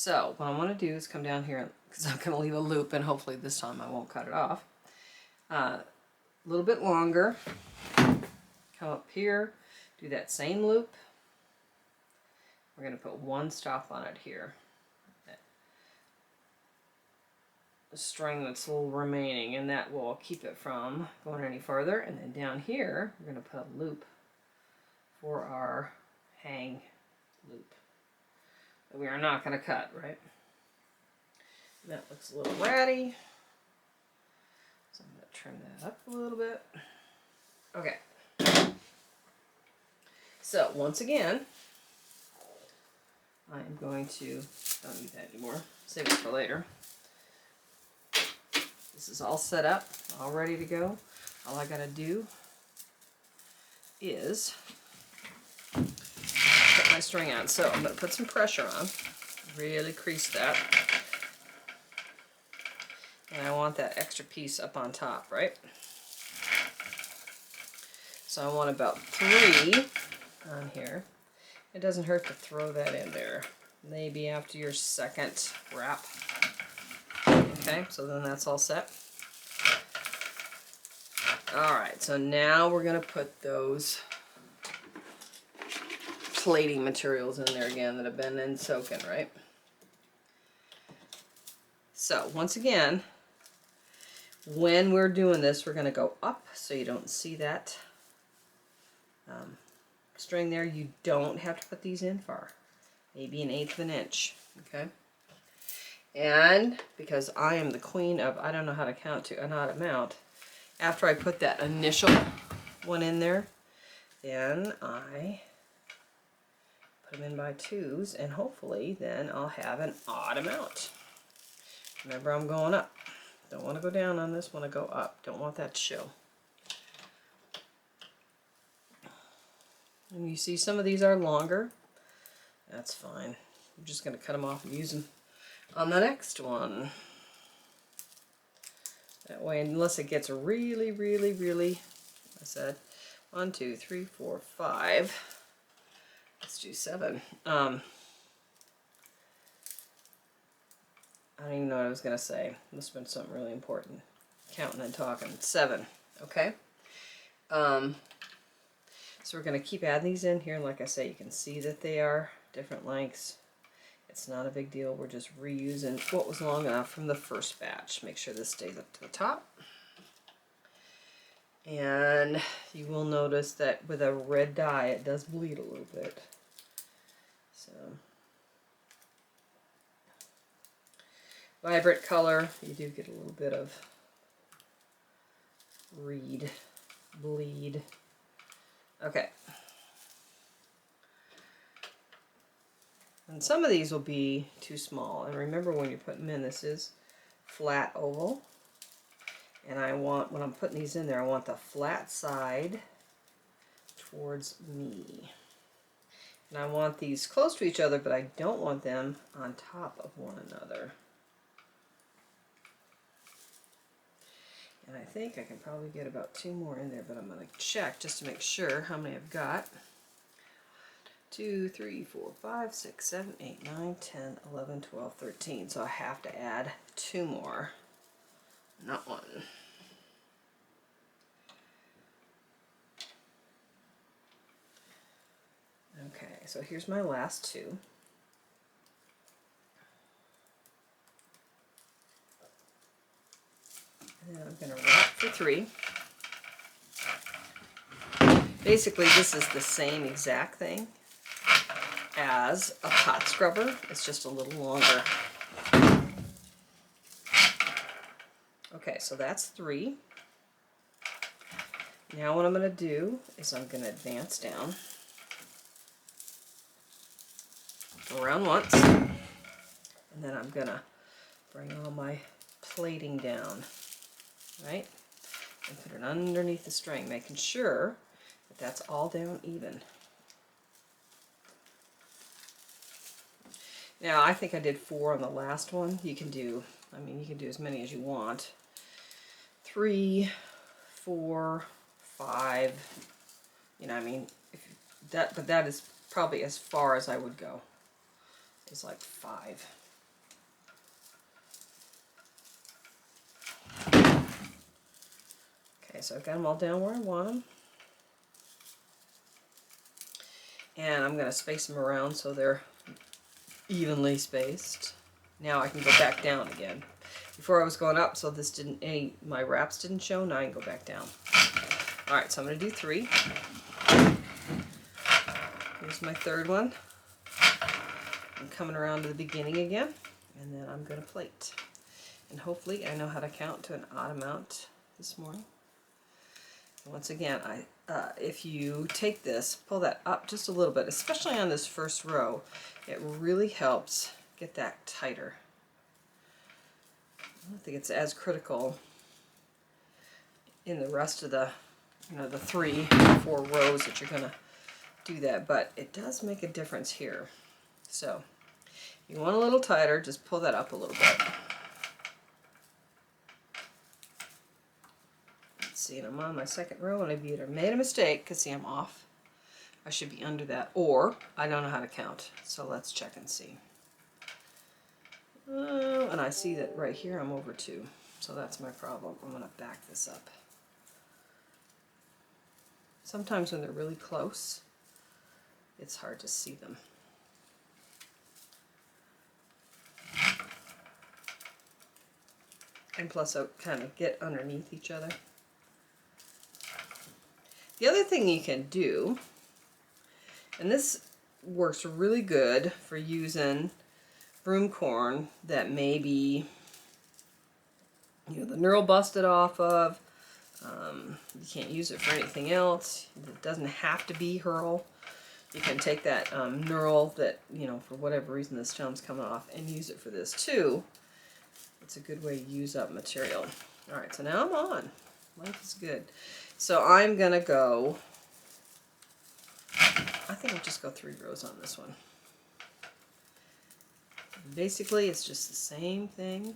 So what I want to do is come down here, because I'm going to leave a loop, and hopefully this time I won't cut it off. A little bit longer. Come up here, do that same loop. We're going to put one stop on it here. The string that's still remaining, and that will keep it from going any further. And then down here, we're going to put a loop for our hang loop that we are not going to cut, right? And that looks a little ratty, so I'm going to trim that up a little bit. Okay. So once again, I'm going to, don't need that anymore, save it for later. This is all set up, all ready to go. All I gotta do is put my string on. So I'm gonna put some pressure on, really crease that. And I want that extra piece up on top, right? So I want about 3 on here. It doesn't hurt to throw that in there, maybe after your second wrap. Okay, so then that's all set. Alright, so now we're going to put those plating materials in there again that have been in soaking, right? So, once again, when we're doing this, we're going to go up so you don't see that string there. You don't have to put these in far, maybe 1/8 of an inch, okay? And because I am the queen of, I don't know how to count to an odd amount, after I put that initial one in there, then I put them in by 2s, and hopefully then I'll have an odd amount. Remember, I'm going up. Don't want to go down on this, want to go up. Don't want that to show. And you see some of these are longer. That's fine. I'm just going to cut them off and use them on the next one. That way, unless it gets really, really, really, I said 1, 2, 3, 4, 5. Let's do 7. I don't even know what I was going to say. Must have been something really important. Counting and talking. 7. Okay? So we're going to keep adding these in here. And like I say, you can see that they are different lengths. It's not a big deal. We're just reusing what was long enough from the first batch. Make sure this stays up to the top. And you will notice that with a red dye, it does bleed a little bit. So, vibrant color, you do get a little bit of bleed. Okay. And some of these will be too small. And remember, when you're putting them in, this is flat oval. And I want, when I'm putting these in there, I want the flat side towards me. And I want these close to each other, but I don't want them on top of one another. And I think I can probably get about 2 more in there, but I'm going to check just to make sure how many I've got. 2, 3, 4, 5, 6, 7, 8, 9, 10, 11, 12, 13. So I have to add 2 more, not 1. Okay, so here's my last 2. And then I'm going to wrap for 3. Basically, this is the same exact thing as a pot scrubber. It's just a little longer. Okay, so that's 3. Now what I'm going to do is I'm going to advance down. Go around once. And then I'm going to bring all my plating down. Right? And put it underneath the string, making sure that that's all down even. Now, I think I did 4 on the last one. You can do, I mean, you can do as many as you want. 3, 4, 5. You know, I mean, but that is probably as far as I would go. It's like 5. Okay, so I've got them all down where I want them. And I'm going to space them around so they're evenly spaced. Now I can go back down again. Before I was going up, so this didn't, my wraps didn't show. Now I can go back down. All right, so I'm going to do 3. Here's my third one. I'm coming around to the beginning again, and then I'm going to plate. And hopefully I know how to count to an odd amount this morning. And once again, if you take this, pull that up just a little bit, especially on this first row, it really helps get that tighter. I don't think it's as critical in the rest of the, the 3 or 4 rows that you're going to do that, but it does make a difference here. So you want a little tighter, just pull that up a little bit. Let's see, and I'm on my second row, and I've either made a mistake, because see, I'm off. I should be under that, or I don't know how to count. So let's check and see. And I see that right here I'm over 2, so that's my problem. I'm going to back this up. Sometimes when they're really close, it's hard to see them. And plus I'll kind of get underneath each other. The other thing you can do, and this works really good for using broom corn that maybe the knurl busted off of. You can't use it for anything else. It doesn't have to be hurl. You can take that knurl that, for whatever reason the stone's coming off, and use it for this too. It's a good way to use up material. Alright, so now I'm on. Life is good. So I'm going to go, I think I'll just go 3 rows on this one. Basically, it's just the same thing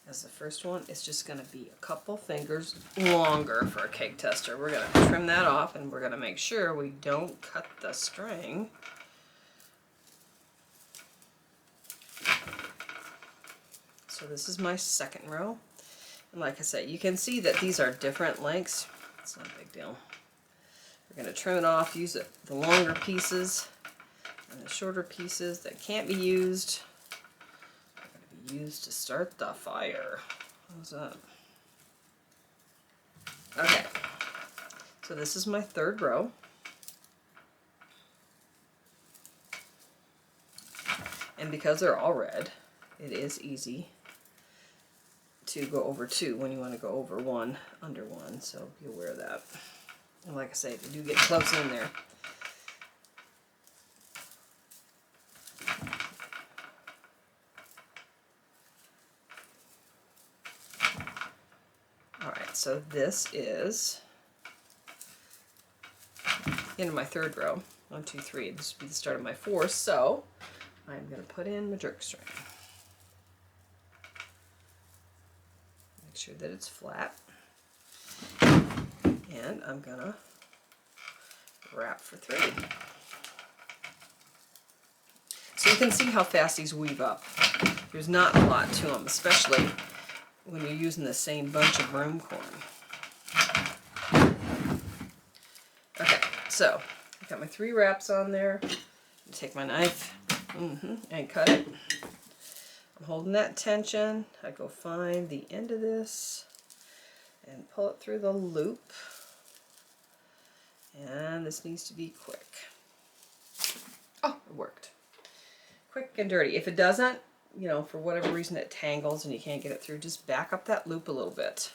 as the first one. It's just going to be a couple fingers longer for a cake tester. We're going to trim that off, and we're going to make sure we don't cut the string. So this is my second row. And like I said, you can see that these are different lengths. It's not a big deal. We're going to trim it off, use the longer pieces, and the shorter pieces that can't be used are going to be used to start the fire. How's that? Okay, so this is my third row. And because they're all red, it is easy to go over 2 when you want to go over 1 under 1, so be aware of that. And like I say, they do get close in there. Alright, so this is into my third row. 1, 2, 3. This will be the start of my 4th, so I'm going to put in my jerk string. Make sure that it's flat. And I'm going to wrap for 3. So you can see how fast these weave up. There's not a lot to them, especially when you're using the same bunch of broom corn. Okay, so I've got my 3 wraps on there. Take my knife and cut it. I'm holding that tension. I go find the end of this and pull it through the loop. And this needs to be quick. Oh, it worked. Quick and dirty. If it doesn't, for whatever reason it tangles and you can't get it through, just back up that loop a little bit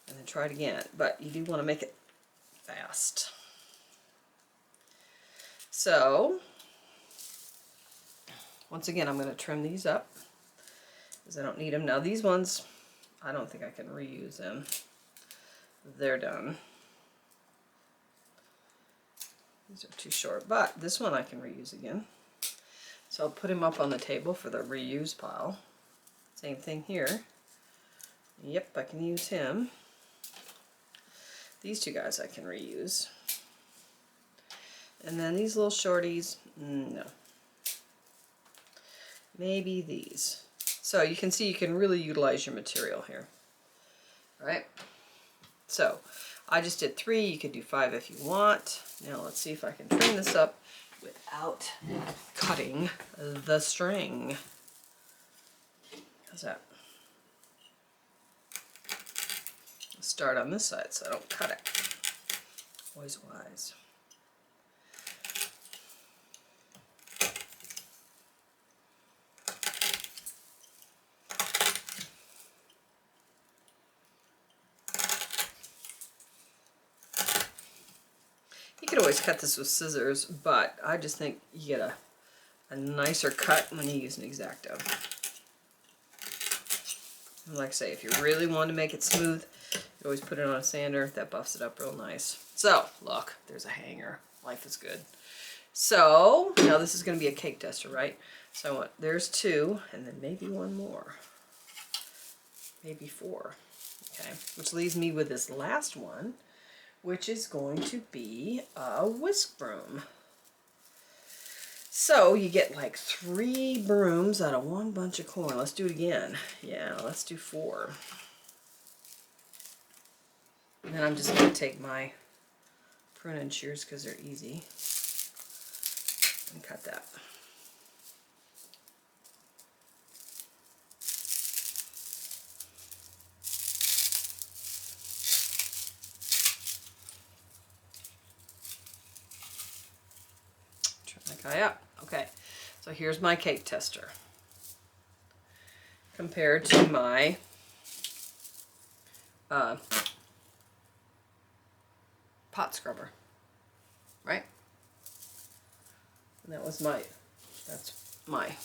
and then try it again. But you do want to make it fast. So, once again, I'm going to trim these up because I don't need them. Now these ones, I don't think I can reuse them. They're done. These are too short, but this one I can reuse again. So I'll put him up on the table for the reuse pile. Same thing here. Yep, I can use him. These 2 guys I can reuse. And then these little shorties, no. Maybe these. So you can see you can really utilize your material here. right? So I just did 3. You could do 5 if you want. Now let's see if I can trim this up without cutting the string. How's that? Let's start on this side so I don't cut it. Always wise. You could always cut this with scissors, but I just think you get a nicer cut when you use an X-Acto. And like I say, if you really want to make it smooth, you always put it on a sander. That buffs it up real nice. So, look, there's a hanger. Life is good. So, now this is going to be a cake tester, right? So I want, there's 2, and then maybe 1 more. Maybe 4. Okay, which leaves me with this last one, which is going to be a whisk broom. So you get like 3 brooms out of 1 bunch of corn. Let's do it again. Yeah, let's do 4. And then I'm just going to take my pruning shears because they're easy and cut that. Turn that guy up. Okay, so here's my cake tester compared to my pot scrubber, right? And that was my, that's my, it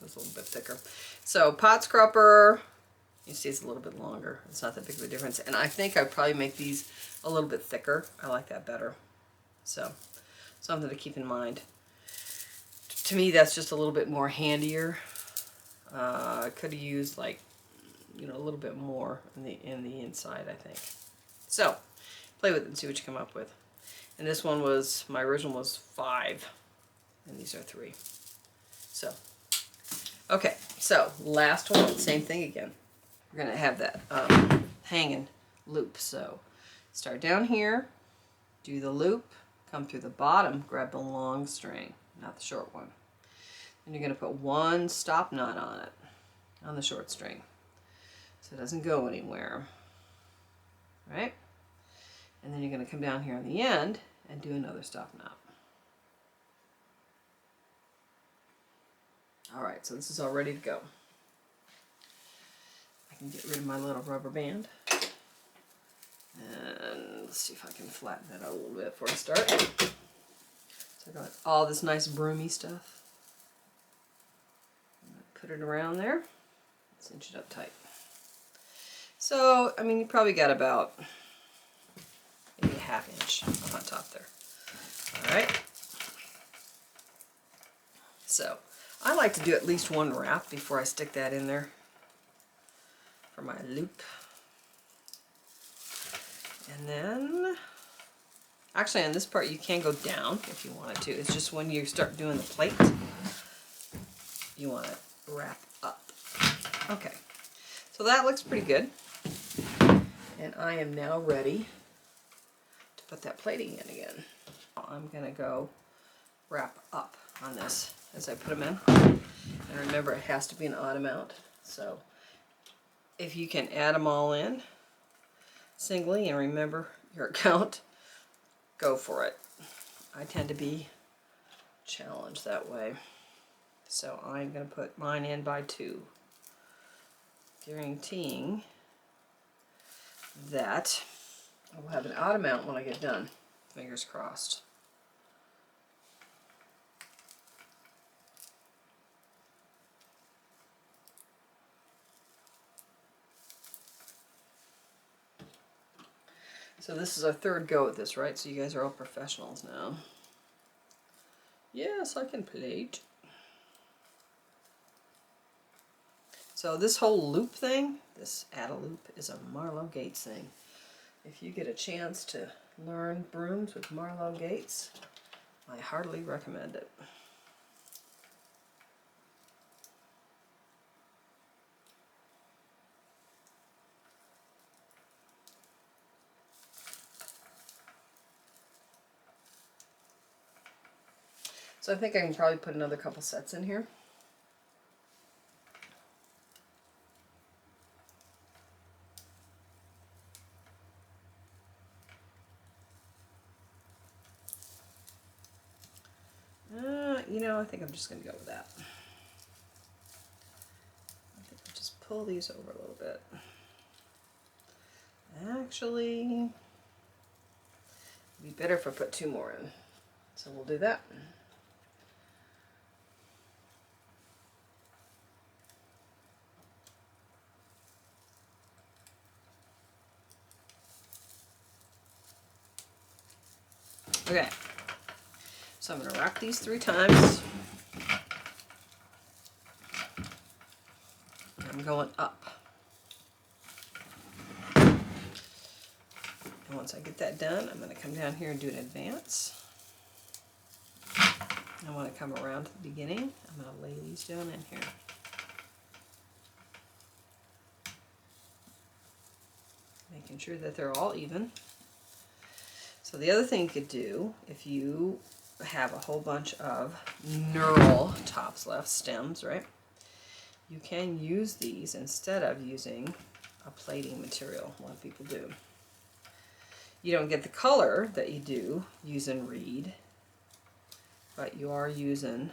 was a little bit thicker. So pot scrubber, you see it's a little bit longer. It's not that big of a difference. And I think I'd probably make these a little bit thicker. I like that better. So, something to keep in mind. To me, that's just a little bit more handier. I could have used like, you know, a little bit more in the inside, I think. So, play with it and see what you come up with. And this one was, my original was 5, and these are 3. So, okay, so last one, same thing again. We're gonna have that hanging loop. So, start down here, do the loop, come through the bottom, grab the long string, not the short one. And you're gonna put 1 stop knot on it, on the short string, so it doesn't go anywhere, right? And then you're going to come down here on the end and do another stop knot. Alright, so this is all ready to go. I can get rid of my little rubber band. And let's see if I can flatten that out a little bit before I start. So I got all this nice broomy stuff. Put it around there. Let's cinch it up tight. So, I mean, you probably got about maybe a 1/2 inch on top there. Alright. So, I like to do at least 1 wrap before I stick that in there for my loop. And then, actually on this part you can go down if you wanted to. It's just when you start doing the plate, you want to wrap up. Okay, so that looks pretty good. And I am now ready to put that plating in again. I'm going to go wrap up on this as I put them in. And remember, it has to be an odd amount. So if you can add them all in singly and remember your count, go for it. I tend to be challenged that way. So I'm going to put mine in by 2, guaranteeing that I will have an odd amount when I get done. Fingers crossed. So this is our 3rd go at this, right? So you guys are all professionals now. Yes, I can plate. So this whole loop thing, this add a loop, is a Marlowe Gates thing. If you get a chance to learn brooms with Marlowe Gates, I heartily recommend it. So I think I can probably put another couple sets in here. You know, I think I'm just going to go with that. I think I'll just pull these over a little bit. Actually, it'd be better if I put 2 more in. So we'll do that. Okay, so I'm going to wrap these 3 times. I'm going up. And once I get that done, I'm going to come down here and do an advance. I want to come around to the beginning. I'm going to lay these down in here. Making sure that they're all even. So the other thing you could do, if you have a whole bunch of knurl tops left, stems, right? You can use these instead of using a plating material. A lot of people do. You don't get the color that you do using reed, but you are using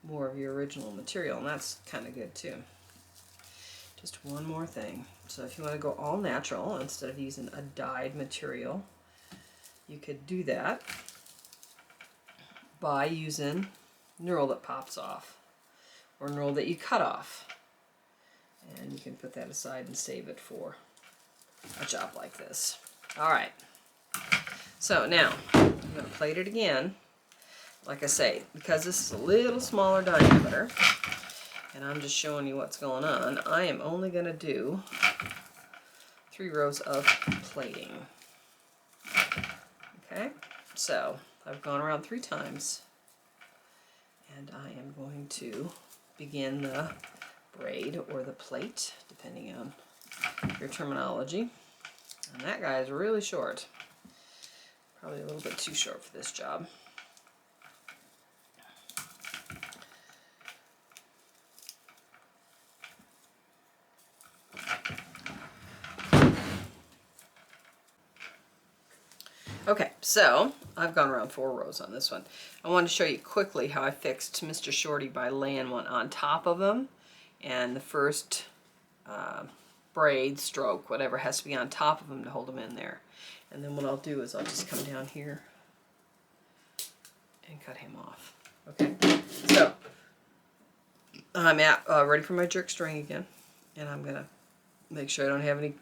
more of your original material, and that's kind of good too. Just one more thing. So if you want to go all natural instead of using a dyed material, you could do that by using knurl that pops off or knurl that you cut off. And you can put that aside and save it for a job like this. Alright, so now I'm going to plate it again. Like I say, because this is a little smaller diameter, and I'm just showing you what's going on, I am only going to do 3 rows of plating. Okay, so I've gone around 3 times, and I am going to begin the braid or the plate, depending on your terminology. And that guy is really short, probably a little bit too short for this job. Okay, so I've gone around 4 rows on this one. I want to show you quickly how I fixed Mr. Shorty by laying one on top of him, and the first braid, stroke, whatever, has to be on top of him to hold him in there. And then what I'll do is I'll just come down here and cut him off. Okay, so I'm ready for my jerk string again, and I'm going to make sure I don't have any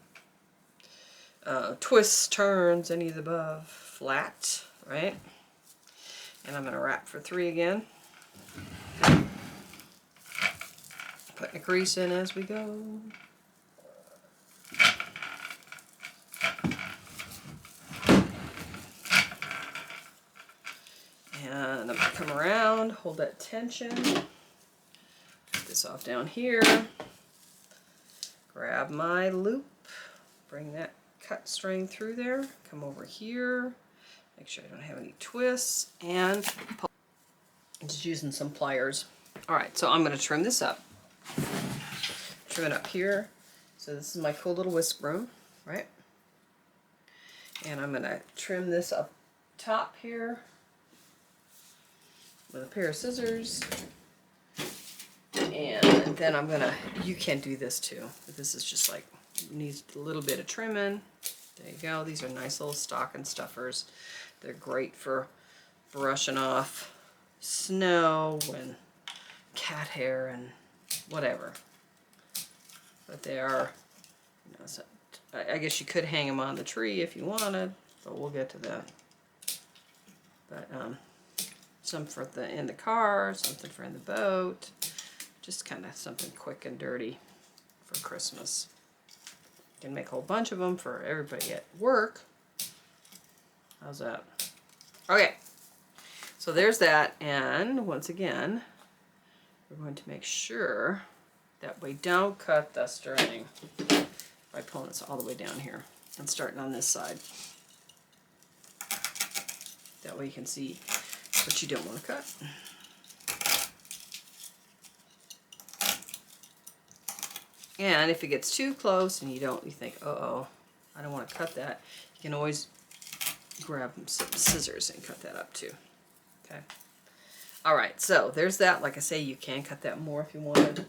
twists, turns, any of the above. Flat, right? And I'm going to wrap for 3 again. Putting a crease in as we go. And I'm going to come around, hold that tension, put this off down here, grab my loop, bring that cut string through there, come over here, make sure I don't have any twists, and pull. I'm just using some pliers. Alright, so I'm going to trim this up. Trim it up here. So this is my cool little whisk broom, right? And I'm going to trim this up top here with a pair of scissors. And then I'm going to, you can do this too. This is just like, needs a little bit of trimming. There you go. These are nice little stocking stuffers. They're great for brushing off snow and cat hair and whatever. But they are, you know, so I guess you could hang them on the tree if you wanted, but we'll get to that. But some for in the car, something for in the boat, just kind of something quick and dirty for Christmas. You can make a whole bunch of them for everybody at work. How's that? Okay, so there's that, and once again, we're going to make sure that we don't cut the string by pulling this all the way down here and starting on this side. That way you can see but you don't want to cut. And if it gets too close and you think, uh-oh, I don't want to cut that, you can always grab some scissors and cut that up too. Okay. All right, so there's that. Like I say, you can cut that more if you wanted.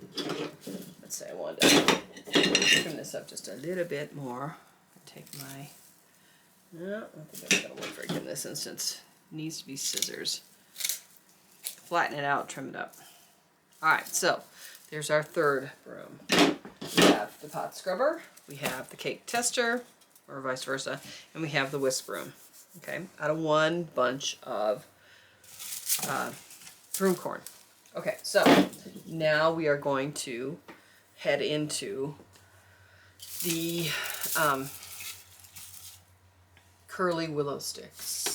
Let's say I wanted to trim this up just a little bit more. Take my, no, I don't think that's going to work very good in this instance. It needs to be scissors. Flatten it out, trim it up. All right, so there's our third broom. We have the pot scrubber, we have the cake tester, or vice versa, and we have the whisk broom. Okay, out of one bunch of broom corn. Okay, so now we are going to head into the curly willow sticks.